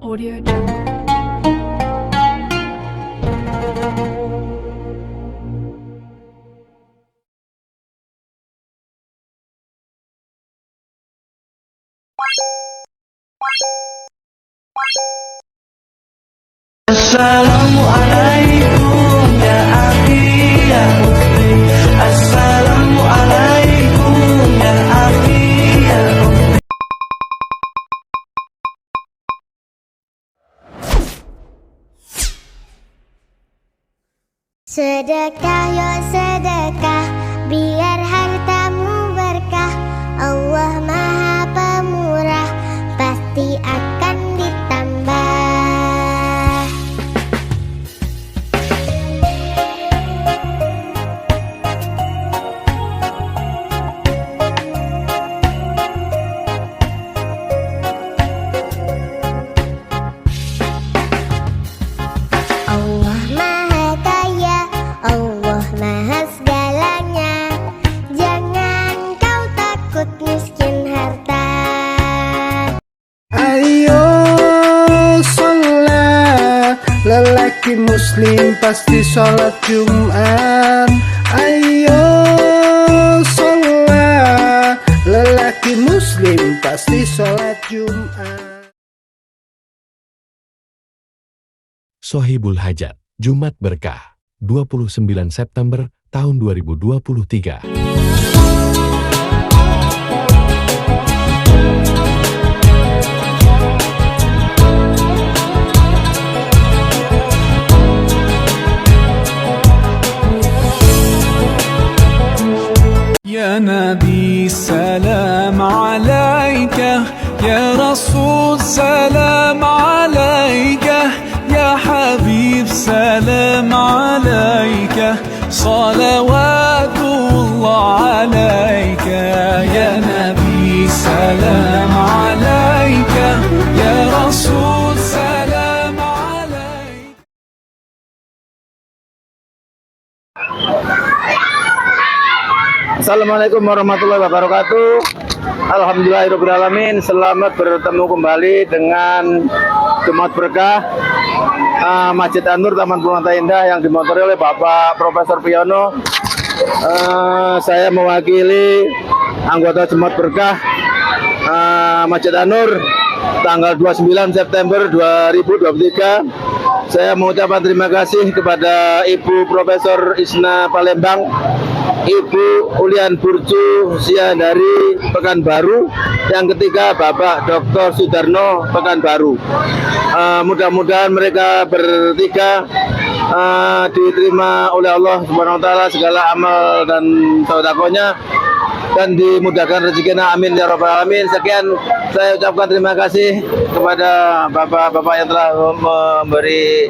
Audio Jungle. Assalamualaikum ya akhi ya ukhti. Assalamualaikum ya akhi ya ukhti. Sedekah yo sedekah, biar hartamu berkah. Allah Maha Pemurah, pasti akan ditambah. Allah Maha Kaya, Allah Maha segalanya. Jangan kau takut miskin harta. Ayo sholat, lelaki muslim pasti sholat Jumat. Ayo sholat, lelaki muslim pasti sholat Jumat. Sohibul Hajat, Jumat Berkah, 29 September tahun 2023. يا نبي سلام عليك، يا رسول سلام عليك، يا حبيب سلام عليك، صلوات الله عليك. يا نبي سلام عليك، يا رسول سلام عليك. Assalamualaikum warahmatullahi wabarakatuh. Alhamdulillahirrahmanirrahim. Selamat bertemu kembali dengan Jumat Berkah Masjid An-Nur Taman Purwanta Indah yang dimotori oleh Bapak Profesor Piono. Saya mewakili anggota Jumat Berkah Masjid An-Nur tanggal 29 September 2023. Saya mengucapkan terima kasih kepada Ibu Profesor Isna Palembang, Ibu Ulian Burcu Sia dari Pekanbaru, yang ketiga Bapak Dr. Sudarno Pekanbaru. Mudah-mudahan mereka bertiga diterima oleh Allah Subhanahu wa taala segala amal dan sedekahnya dan dimudahkan rezekinya, amin ya rabbal alamin. Sekian saya ucapkan terima kasih kepada bapak-bapak yang telah memberi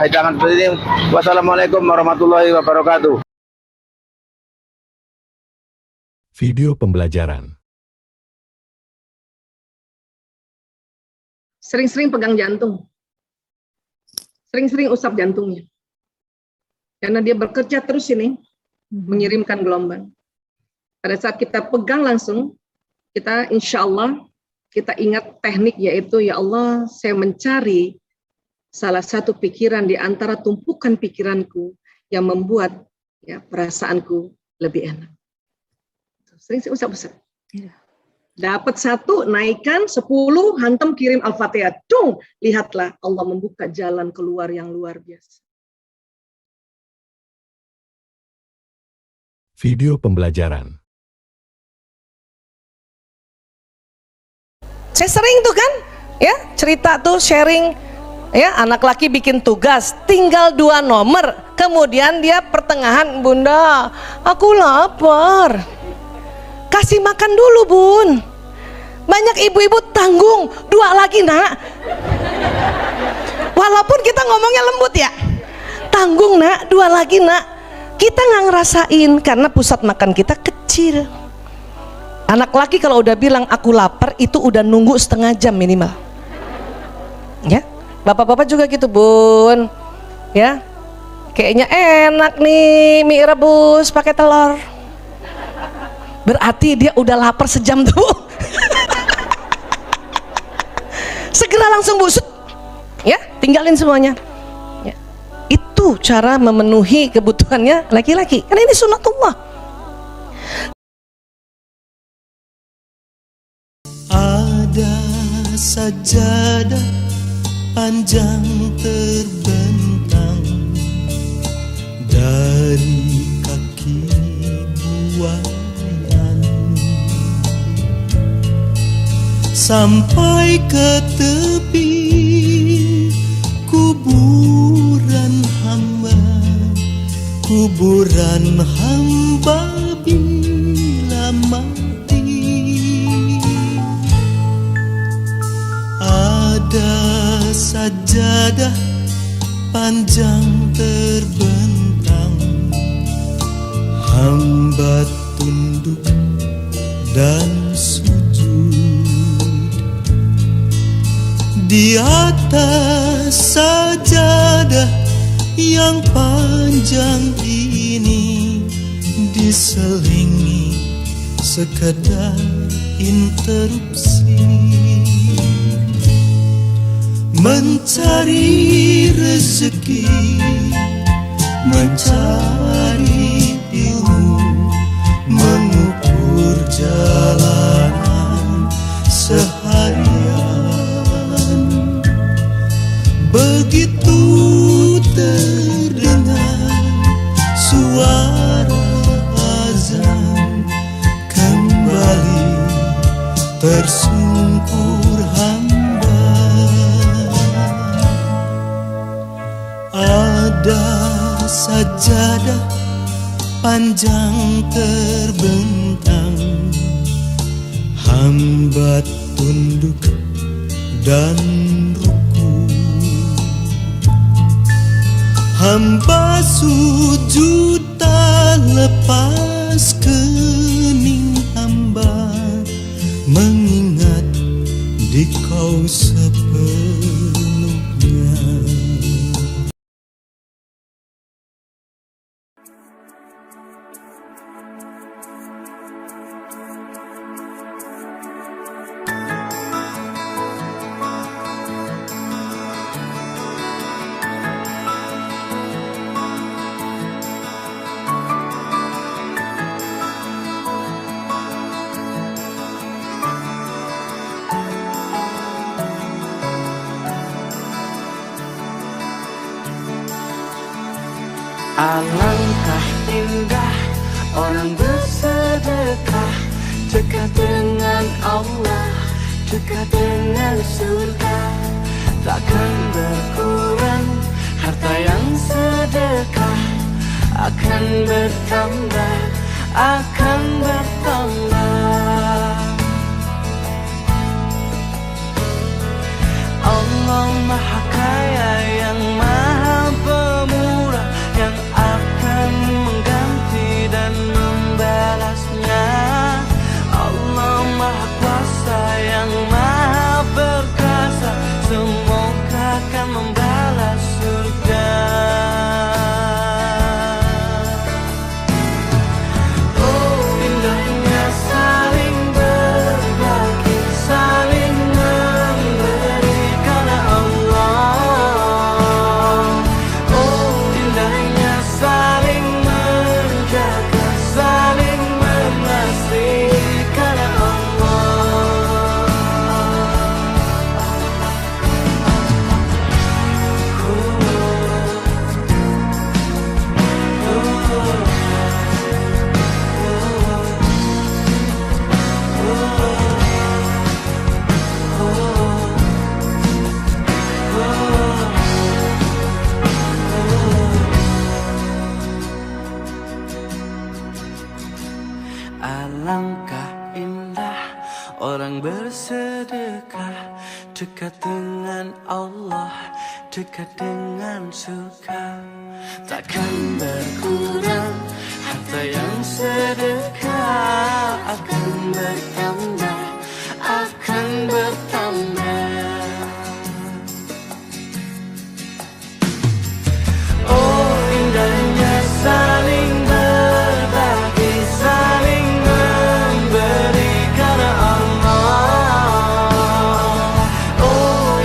hidangan seperti ini. Wassalamualaikum warahmatullahi wabarakatuh. Video pembelajaran. Sering-sering pegang jantung, sering-sering usap jantungnya, karena dia bekerja terus ini, mengirimkan gelombang. Pada saat kita pegang langsung, kita insya Allah, kita ingat teknik, yaitu ya Allah, saya mencari salah satu pikiran di antara tumpukan pikiranku yang membuat ya perasaanku lebih enak. Sering usap-usap. Dapat satu, naikkan 10, hantam, kirim Al-Fatihah. Dung, lihatlah Allah membuka jalan keluar yang luar biasa. Video pembelajaran. Saya sering tuh kan, ya cerita tuh sharing, ya anak laki bikin tugas, tinggal 2 nomor, kemudian dia pertengahan, Bunda, aku lapar, kasih makan dulu Bun. Banyak ibu-ibu tanggung, 2 lagi nak. Walaupun kita ngomongnya lembut ya, tanggung nak, 2 lagi nak. Kita nggak ngerasain karena pusat makan kita kecil. Anak laki kalau udah bilang aku lapar, itu udah nunggu setengah jam minimal. Ya, bapak-bapak juga gitu Bun. Ya, kayaknya enak nih mie rebus pakai telur. Berarti dia udah lapar sejam tuh. segera langsung busuk, ya, tinggalin semuanya. Ya. Itu cara memenuhi kebutuhannya laki-laki, karena ini sunatullah. Ada sajadah panjang terbentang dari kaki buayan sampai ke tepi kuburan hamba bila mati. Ada sajadah panjang terbentang, hamba tunduk dan sujud di atas sajadah yang panjang ini, diselingi sekadar interupsi. Mencari rezeki, mencari ilmu, mengukur jalanan seharian. Begitu terdengar suara azan, kembali tersungkur hamba. Ada sajadah panjang terbentang, hamba tunduk dan ruku, hamba sujud tak lepas kening hamba, mengingat di kau sepenuhnya. Alangkah indah orang bersedekah, dekat dengan Allah, dekat dengan surga. Takkan berkurang harta yang sedekah, akan bertambah, akan bertambah. Allah Maha Kaya yang Maha Pemurah, yang akan mengganti dan membalasnya. Allah Maha Kuasa yang Maha Perkasa, semoga akan membalas surga. Oh, indahnya saling berbagi, saling memberi karena Allah. Oh, indahnya saling menjaga, saling mengasihi karena Allah. Alangkah indah orang bersedekah, dekat dengan Allah, dekat dengan surga. Takkan berkurang harta yang sedekah, akan bertambah, akan bertambah. Oh, indahnya saling berbagi, saling memberi karena Allah. Oh,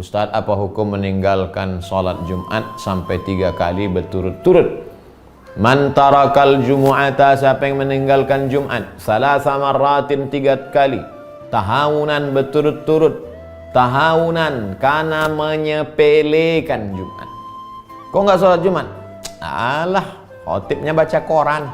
Ustadz, apa hukum meninggalkan sholat Jumat sampai 3 kali berturut-turut? Man tarakal jumu'ata, siapa yang meninggalkan Jumat salasa marratin 3 kali, tahawunan berturut-turut, tahawunan karena menyepelekan Jumat. Kok nggak sholat Jumat? Alah, khotibnya baca koran.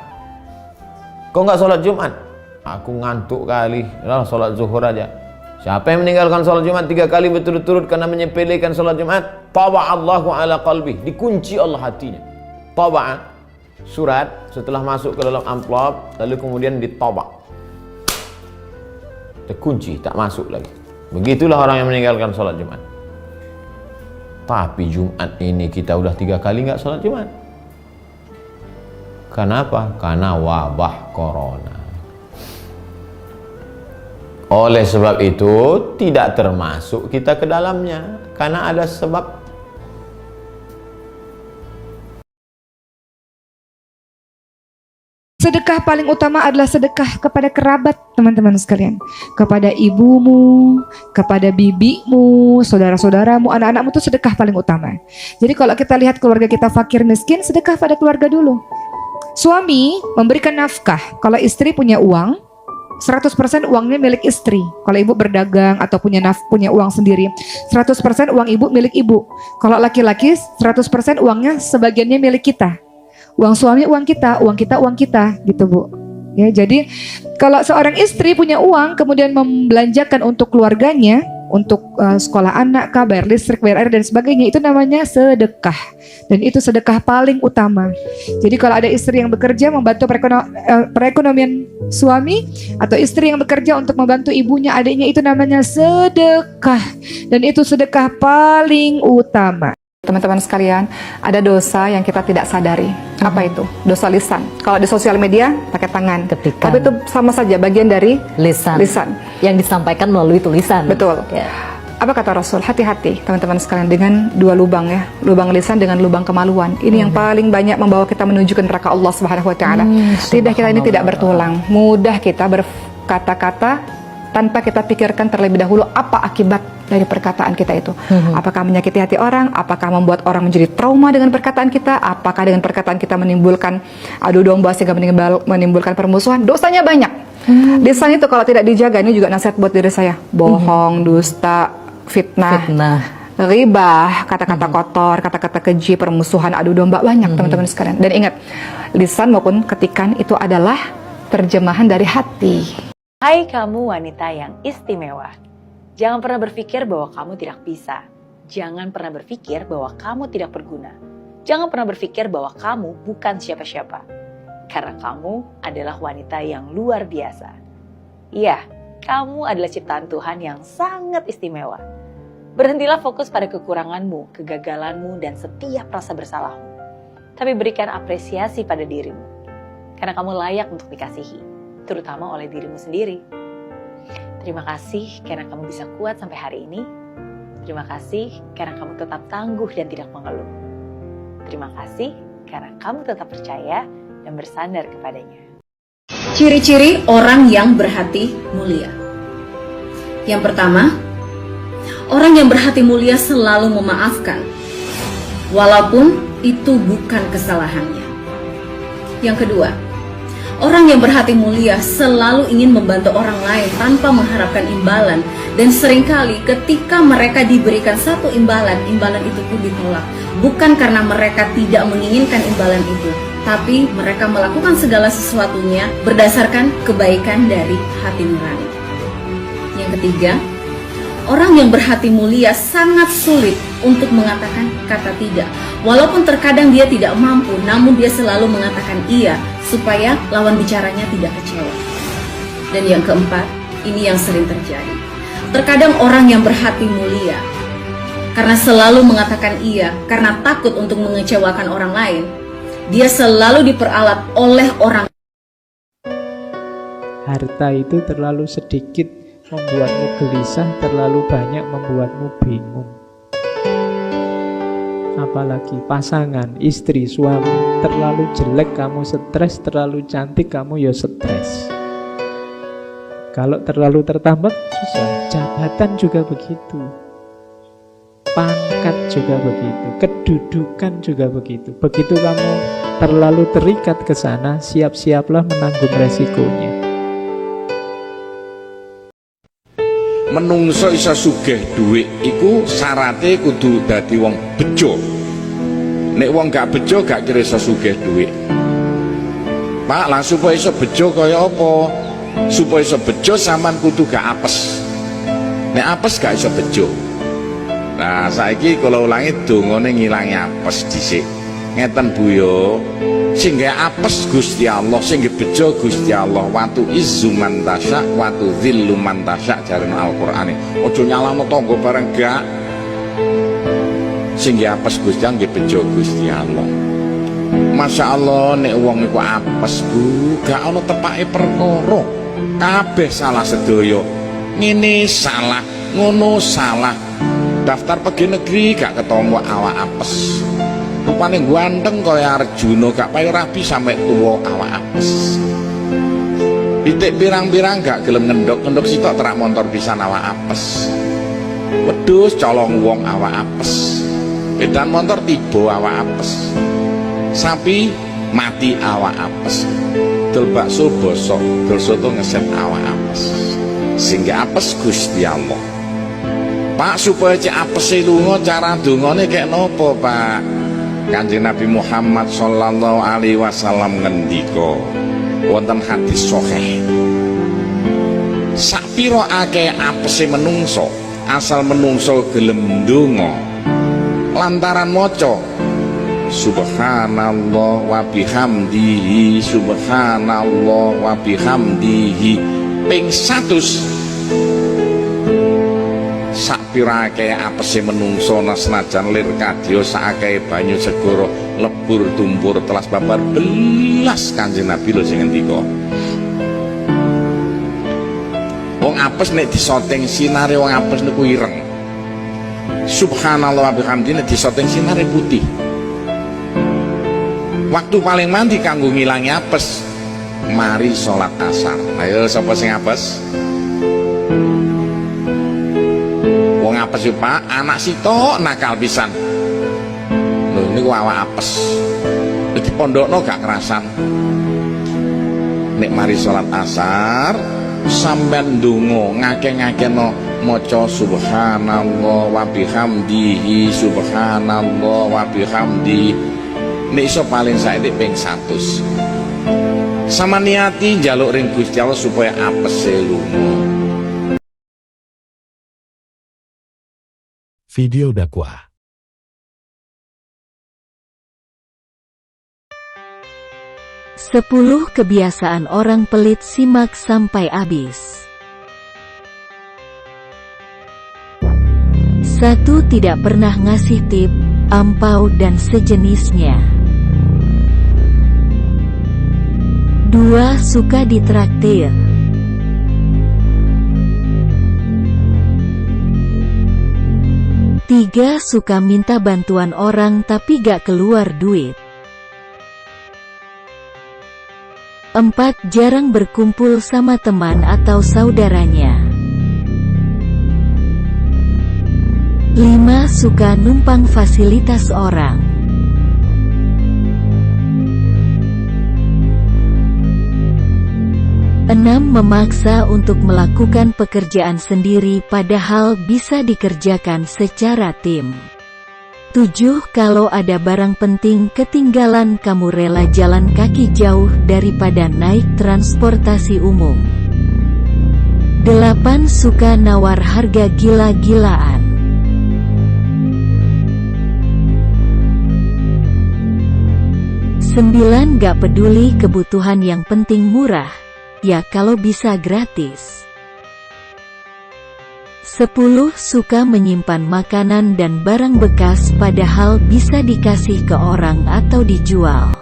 Kok nggak sholat Jumat? Aku ngantuk kali, lah sholat zuhur aja. Siapa yang meninggalkan sholat Jumat 3 kali berturut-turut karena menyepelekan sholat Jumat, taba'allahu ala qalbih, dikunci Allah hatinya. Taba'a, surat setelah masuk ke dalam amplop, lalu kemudian ditabak, terkunci, tak masuk lagi. Begitulah orang yang meninggalkan sholat Jumat. Tapi Jumat ini kita udah 3 kali nggak sholat Jumat. Kenapa? Karena wabah corona. Oleh sebab itu tidak termasuk kita ke dalamnya, karena ada sebab. Sedekah paling utama adalah sedekah kepada kerabat, teman-teman sekalian. Kepada ibumu, kepada bibimu, saudara-saudaramu, anak-anakmu, itu sedekah paling utama. Jadi kalau kita lihat keluarga kita fakir miskin, sedekah pada keluarga dulu. Suami memberikan nafkah. Kalau istri punya uang, 100% uangnya milik istri. Kalau ibu berdagang atau punya uang sendiri, 100% uang ibu milik ibu. Kalau laki-laki, 100% uangnya sebagiannya milik kita. Uang suami uang kita, uang kita, gitu Bu. Ya, jadi kalau seorang istri punya uang kemudian membelanjakan untuk keluarganya, untuk sekolah anak kah, bayar listrik, bayar air dan sebagainya, itu namanya sedekah. Dan itu sedekah paling utama. Jadi kalau ada istri yang bekerja membantu perekonomian suami, atau istri yang bekerja untuk membantu ibunya, adiknya, itu namanya sedekah. Dan itu sedekah paling utama. Teman-teman sekalian, ada dosa yang kita tidak sadari. Apa itu? Dosa lisan. Kalau di sosial media pakai tangan. Ketikan. Tapi itu sama saja bagian dari lisan. Yang disampaikan melalui tulisan. Betul. Ya. Apa kata Rasul? Hati-hati teman-teman sekalian dengan 2 lubang ya. Lubang lisan dengan lubang kemaluan. Ini yang paling banyak membawa kita menuju ke neraka Allah Subhanahu wa taala. Lidah kita ini tidak bertulang. Mudah kita berkata-kata tanpa kita pikirkan terlebih dahulu apa akibat dari perkataan kita itu. Apakah menyakiti hati orang? Apakah membuat orang menjadi trauma dengan perkataan kita? Apakah dengan perkataan kita menimbulkan adu domba sehingga menimbulkan permusuhan? Dosanya banyak. Lisan itu kalau tidak dijaga, ini juga nasihat buat diri saya. Bohong, dusta, fitnah, ghibah, kata-kata kotor, kata-kata keji, permusuhan, adu domba, banyak teman-teman sekalian. Dan ingat, lisan maupun ketikan itu adalah terjemahan dari hati. Hai kamu wanita yang istimewa. Jangan pernah berpikir bahwa kamu tidak bisa. Jangan pernah berpikir bahwa kamu tidak berguna. Jangan pernah berpikir bahwa kamu bukan siapa-siapa. Karena kamu adalah wanita yang luar biasa. Iya, kamu adalah ciptaan Tuhan yang sangat istimewa. Berhentilah fokus pada kekuranganmu, kegagalanmu, dan setiap rasa bersalahmu. Tapi berikan apresiasi pada dirimu. Karena kamu layak untuk dikasihi. Terutama oleh dirimu sendiri. Terima kasih karena kamu bisa kuat sampai hari ini. Terima kasih karena kamu tetap tangguh dan tidak mengeluh. Terima kasih karena kamu tetap percaya dan bersandar kepadanya. Ciri-ciri orang yang berhati mulia. Yang pertama, orang yang berhati mulia selalu memaafkan, walaupun itu bukan kesalahannya. Yang kedua, orang yang berhati mulia selalu ingin membantu orang lain tanpa mengharapkan imbalan. Dan seringkali ketika mereka diberikan satu imbalan, imbalan itu pun ditolak. Bukan karena mereka tidak menginginkan imbalan itu, tapi mereka melakukan segala sesuatunya berdasarkan kebaikan dari hati nurani. Yang ketiga, orang yang berhati mulia sangat sulit untuk mengatakan kata tidak. Walaupun terkadang dia tidak mampu, namun dia selalu mengatakan iya, supaya lawan bicaranya tidak kecewa. Dan yang keempat, ini yang sering terjadi. Terkadang orang yang berhati mulia, karena selalu mengatakan iya, karena takut untuk mengecewakan orang lain, dia selalu diperalat oleh orang. Harta itu terlalu sedikit membuatmu gelisah, terlalu banyak membuatmu bingung. Apalagi pasangan, istri, suami, terlalu jelek kamu stres, terlalu cantik kamu ya stres. Kalau terlalu tertambat susah, jabatan juga begitu. pangkat juga begitu, kedudukan juga begitu. Begitu kamu terlalu terikat ke sana, siap-siaplah menanggung resikonya. Menungso iso sugih dhuwit iku syaraté kudu dadi wong bejo. Nek wong gak bejo gak kira iso sugih dhuwit. Pak, lah supaya iso bejo kaya apa? Supaya iso bejo sampean kudu gak apes. Nek apes gak iso bejo. Nah, saiki kula ulangi dongane ngilangi apes dhisik. Ngeten Bu yo. Sing gawe apes Gusti Allah, sing gawe bejo Gusti Allah. Watu izzu man tasya, watu dzillu man tasya jarene Al-Qur'ane. Aja nyalahno tangga bareng gak. Sing gawe apes Gusti Allah, nggih bejo Gusti Allah. Masya Allah nek wong iku apes Bu, gak ana tepake perkara. Kabeh salah sedaya. Ngene salah, ngono salah. Daftar pergi negeri gak ketemu awak apes. Rupane ganteng kaya Arjuna, gak payu rabi sampe tuwa awak apes. Pitik pirang-pirang gak gelem ngendhok sitok terak montor pisan awak apes. Wedhus colong wong awak apes. Bedan montor tiba awak apes. Sapi mati awak apes. Dol bakso bosok, dol soto ngeset awak apes. Sehingga apes Gusti Allah. Pak, supaya cek apese lunga cara dongane kek nopo Pak? Kanjeng Nabi Muhammad sallallahu alaihi wasallam ngendika wonten hadis sahih, sapira akeh apese menungso asal menungso gelem ndonga lantaran maca subhanallah wa bihamdihi subhanallah wa bihamdihi ping 100. Sakpira akeh apese menungso senajan lir kadya sakake banyu segara lebur tumpur telas babar belas. Kanjeng Nabi lho sing ngendika. Wong apes nek disoteng sinare wong apes niku ireng. Subhanallah wa bihamdihi nek disoteng sinare putih. Waktu paling mandi kanggo ngilangi apes mari salat asar. Ayo sapa sing apes? Apes yo Pak, anak sitok nakal pisan. Lho niku awak apes. Di pondokno gak kerasan. Nek mari salat asar sampean ndonga ngake-ngakeno maca subhanallah wa bihamdihi subhanallah wa bihamdihi. Nek iso paling saiki ping 100. Sama niati njaluk ring Gusti Allah supaya apese lunga. Video dakwah. Sepuluh kebiasaan orang pelit, simak sampai habis. 1. Tidak pernah ngasih tip, ampau dan sejenisnya. 2. Suka ditraktir. 3. Suka minta bantuan orang tapi gak keluar duit. 4. Jarang berkumpul sama teman atau saudaranya. 5. Suka numpang fasilitas orang. 6. Memaksa untuk melakukan pekerjaan sendiri padahal bisa dikerjakan secara tim. 7. Kalau ada barang penting ketinggalan kamu rela jalan kaki jauh daripada naik transportasi umum. 8. Suka nawar harga gila-gilaan. 9. Gak peduli kebutuhan yang penting murah. Ya kalau bisa gratis. 10. Suka menyimpan makanan dan barang bekas padahal bisa dikasih ke orang atau dijual.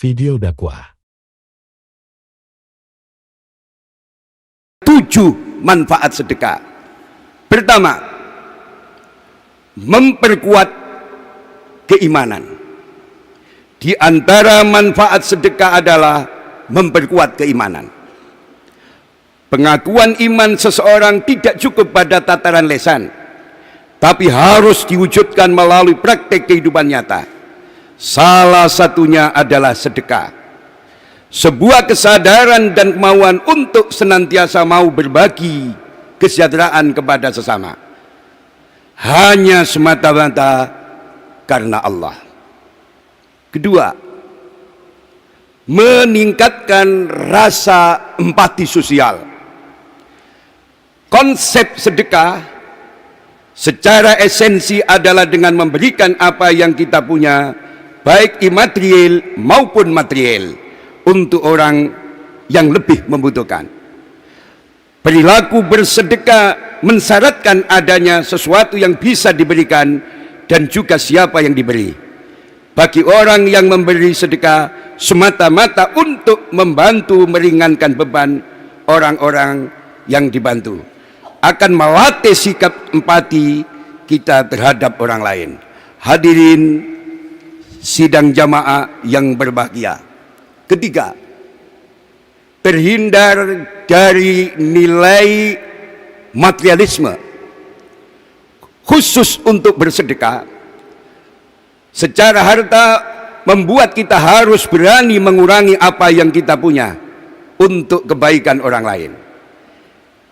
Video dakwah. 7. Manfaat sedekah. pertama, memperkuat keimanan. Di antara manfaat sedekah adalah memperkuat keimanan. Pengakuan iman seseorang tidak cukup pada tataran lisan, tapi harus diwujudkan melalui praktek kehidupan nyata. Salah satunya adalah sedekah. Sebuah kesadaran dan kemauan untuk senantiasa mau berbagi kesejahteraan kepada sesama, hanya semata-mata karena Allah. Kedua, meningkatkan rasa empati sosial. Konsep sedekah secara esensi adalah dengan memberikan apa yang kita punya, baik imaterial maupun material, untuk orang yang lebih membutuhkan. Perilaku bersedekah mensyaratkan adanya sesuatu yang bisa diberikan dan juga siapa yang diberi. Bagi orang yang memberi sedekah semata-mata untuk membantu meringankan beban orang-orang yang dibantu, akan melatih sikap empati kita terhadap orang lain. Hadirin sidang jamaah yang berbahagia. Ketiga, terhindar dari nilai materialisme. Khusus untuk bersedekah secara harta membuat kita harus berani mengurangi apa yang kita punya untuk kebaikan orang lain.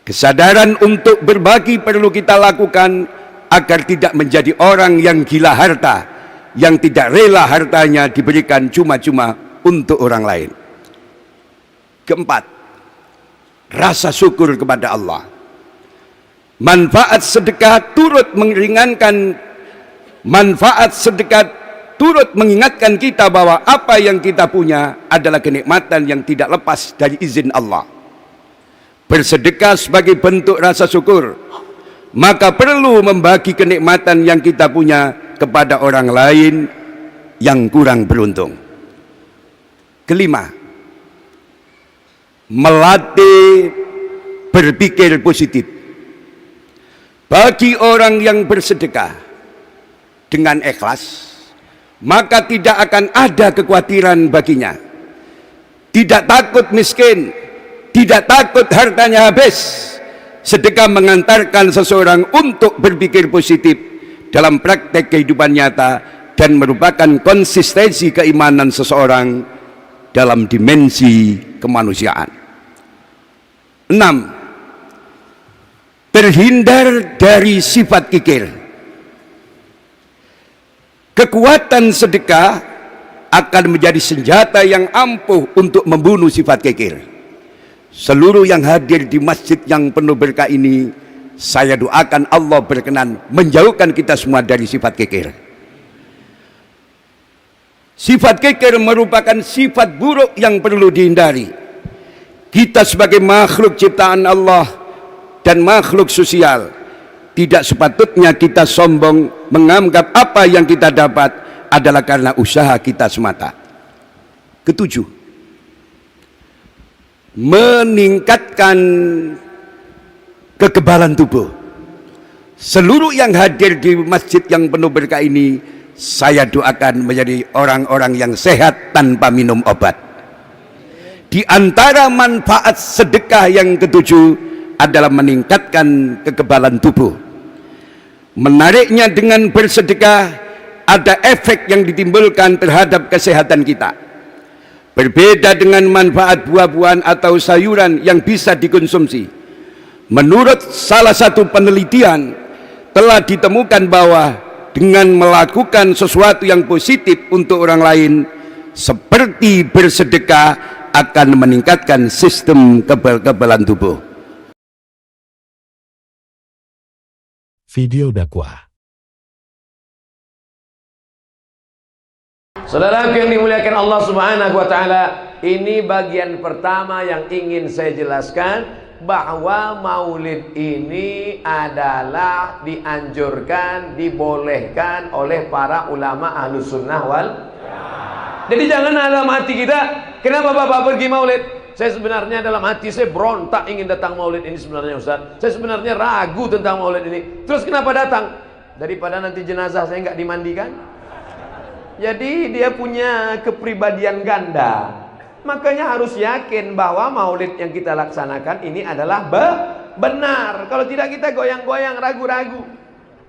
Kesadaran untuk berbagi perlu kita lakukan agar tidak menjadi orang yang gila harta, yang tidak rela hartanya diberikan cuma-cuma untuk orang lain. Keempat, rasa syukur kepada Allah. Manfaat sedekah turut meringankan, manfaat sedekah turut mengingatkan kita bahwa apa yang kita punya adalah kenikmatan yang tidak lepas dari izin Allah. Bersedekah sebagai bentuk rasa syukur, maka perlu membagi kenikmatan yang kita punya kepada orang lain yang kurang beruntung. Kelima, melatih berpikir positif. Bagi orang yang bersedekah dengan ikhlas, maka tidak akan ada kekhawatiran baginya. Tidak takut miskin, tidak takut hartanya habis. Sedekah mengantarkan seseorang untuk berpikir positif dalam praktek kehidupan nyata dan merupakan konsistensi keimanan seseorang dalam dimensi kemanusiaan. 6. Terhindar dari sifat kikir. Kekuatan sedekah akan menjadi senjata yang ampuh untuk membunuh sifat kikir. Seluruh yang hadir di masjid yang penuh berkah ini, saya doakan Allah berkenan menjauhkan kita semua dari sifat kikir. Sifat kikir merupakan sifat buruk yang perlu dihindari. Kita sebagai makhluk ciptaan Allah dan makhluk sosial, tidak sepatutnya kita sombong menganggap apa yang kita dapat adalah karena usaha kita semata. Ketujuh, meningkatkan kekebalan tubuh. Seluruh yang hadir di masjid yang penuh berkah ini, saya doakan menjadi orang-orang yang sehat tanpa minum obat. Di antara manfaat sedekah yang ketujuh adalah meningkatkan kekebalan tubuh. Menariknya, dengan bersedekah ada efek yang ditimbulkan terhadap kesehatan kita. Berbeda dengan manfaat buah-buahan atau sayuran yang bisa dikonsumsi. Menurut salah satu penelitian, telah ditemukan bahwa dengan melakukan sesuatu yang positif untuk orang lain, seperti bersedekah, akan meningkatkan sistem kekebalan tubuh. Video dakwah. Saudaraku yang dimuliakan Allah Subhanahu wa taala, ini bagian pertama yang ingin saya jelaskan, bahwa maulid ini adalah dianjurkan, dibolehkan oleh para ulama Ahlus Sunnah wal. Jadi jangan dalam hati kita, kenapa Bapak pergi maulid? Saya sebenarnya dalam hati saya berontak ingin datang maulid ini sebenarnya Ustaz. Saya sebenarnya ragu tentang maulid ini. Terus kenapa datang? Daripada nanti jenazah saya nggak dimandikan. Jadi dia punya kepribadian ganda. Makanya harus yakin bahwa maulid yang kita laksanakan ini adalah benar. Kalau tidak kita goyang-goyang, ragu-ragu.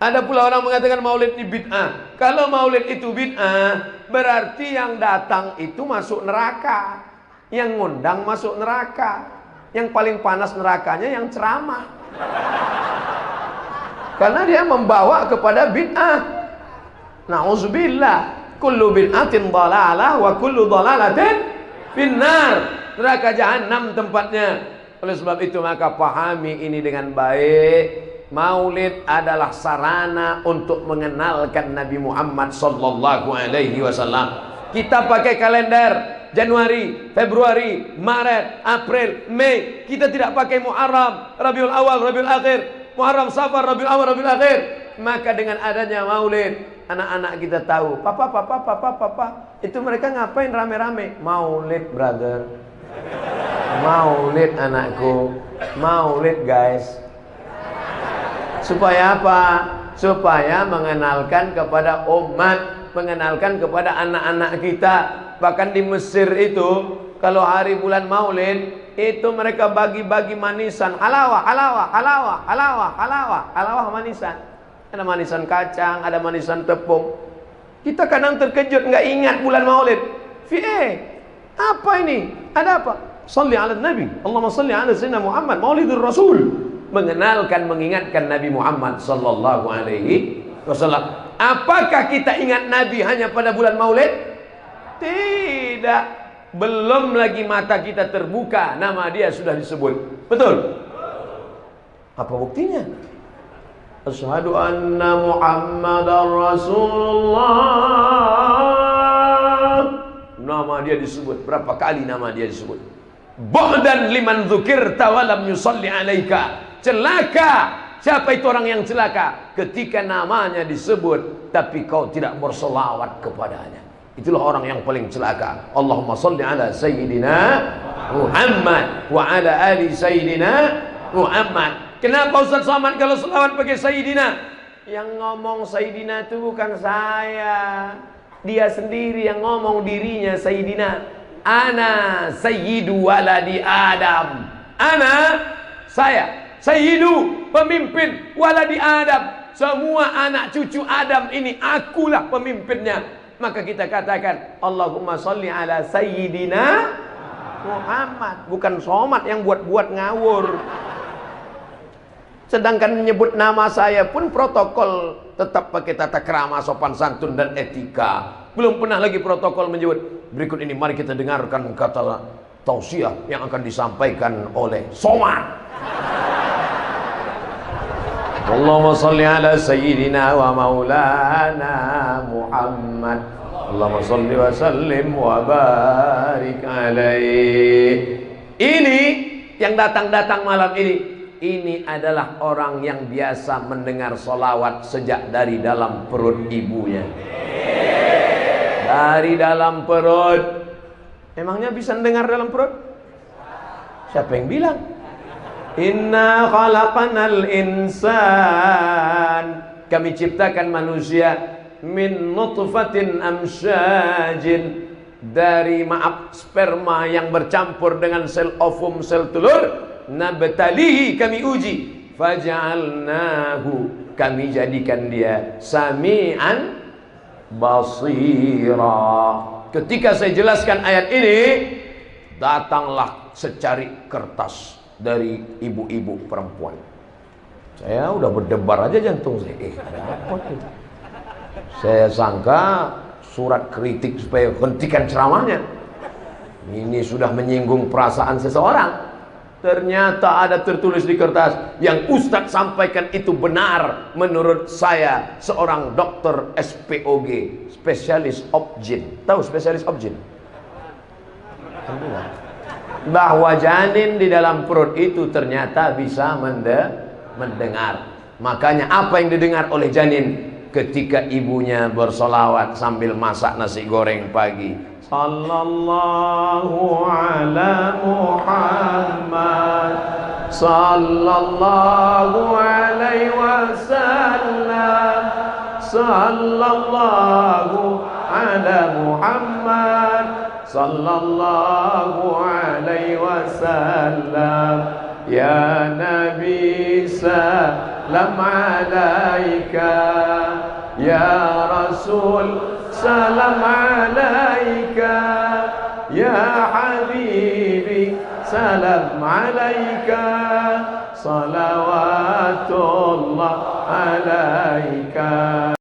Ada pula orang mengatakan maulid ini bid'ah. Kalau maulid itu bid'ah, berarti yang datang itu masuk neraka. Yang ngundang masuk neraka. Yang paling panas nerakanya yang ceramah. Karena dia membawa kepada bid'ah. Na'udzubillah. Kullu bid'atin dhalalah wa kullu dhalalatin finnar. Neraka jahanam tempatnya. Oleh sebab itu maka pahami ini dengan baik. Maulid adalah sarana untuk mengenalkan Nabi Muhammad sallallahu alaihi wasallam. Kita pakai kalender Januari, Februari, Maret, April, Mei. Kita tidak pakai Muharram, Rabiul Awal, Rabiul Akhir, Muharram, Safar, Rabiul Awal, Rabiul Akhir. Maka dengan adanya maulid, anak-anak kita tahu, papa, itu mereka ngapain rame-rame? Maulid, brother. Maulid anakku. Maulid, guys. Supaya apa? Supaya mengenalkan kepada umat, mengenalkan kepada anak-anak kita. Bahkan di Mesir itu, kalau hari bulan Maulid, itu mereka bagi-bagi manisan, halawah manisan. Ada manisan kacang, ada manisan tepung. Kita kadang terkejut, nggak ingat bulan Maulid. Apa ini? Ada apa? Salli ala Nabi, Allahumma salli ala Sayyidina Muhammad, Maulidur Rasul. Mengenalkan, mengingatkan Nabi Muhammad sallallahu alaihi wasallam. Apakah kita ingat Nabi hanya pada bulan Maulid? Tidak. Belum lagi mata kita terbuka, nama dia sudah disebut. Betul? Apa buktinya? Asyhadu anna Muhammadar Rasulullah. Nama dia disebut. Berapa kali nama dia disebut? Ba'dan liman dzukirta wa lam yusalli alaika. Celaka. Siapa itu orang yang celaka? Ketika namanya disebut tapi kau tidak berselawat kepadanya. Itulah orang yang paling celaka. Allahumma salli ala Sayyidina Muhammad wa ala ali Sayyidina Muhammad. Kenapa Ustaz Somad kalau selawat pakai Sayyidina? Yang ngomong Sayyidina itu bukan saya. Dia sendiri yang ngomong dirinya Sayyidina. Ana Sayyidu waladi Adam. Ana, saya Sayyidu, pemimpin waladi Adam. Semua anak cucu Adam ini akulah pemimpinnya. Maka kita katakan Allahumma salli ala Sayyidina Muhammad. Bukan Somad yang buat-buat ngawur. Sedangkan menyebut nama saya pun protokol tetap pakai tata krama, sopan santun dan etika. Belum pernah lagi protokol menyebut. Berikut ini mari kita dengarkan kata tausiah yang akan disampaikan oleh Somad. Allahumma salli ala Sayyidina wa maulana Muhammad. Allahumma salli wa sallim wa barik alaih. Ini yang datang-datang malam ini adalah orang yang biasa mendengar solawat sejak dari dalam perut ibunya. Dari dalam perut. Emangnya bisa mendengar dalam perut? Siapa yang bilang? Inna khalaqanal insan. Kami ciptakan manusia min nutfatin amsyajin. Dari sperma yang bercampur dengan sel ovum, sel telur. Nabtalihi, kami uji. Faja'alnahu, kami jadikan dia sami'an basira. Ketika saya jelaskan ayat ini, datanglah secari kertas dari ibu-ibu perempuan. Saya udah berdebar aja jantung saya. Ada apa tuh? Saya sangka surat kritik supaya hentikan ceramahnya. Ini sudah menyinggung perasaan seseorang. Ternyata ada tertulis di kertas yang Ustadz sampaikan itu benar menurut saya, seorang dokter SPOG, spesialis objin. Tahu spesialis objin? Bahwa janin di dalam perut itu ternyata bisa mendengar. Makanya apa yang didengar oleh janin ketika ibunya bersolawat sambil masak nasi goreng pagi? sallallahu ala Muhammad, sallallahu alaihi wasallam, sallallahu ala Muhammad, sallallahu alaihi wasallam. Ya Nabi salam alaika, ya Rasul salam alaika, ya Habibi salam alaika, salawatullah alaika.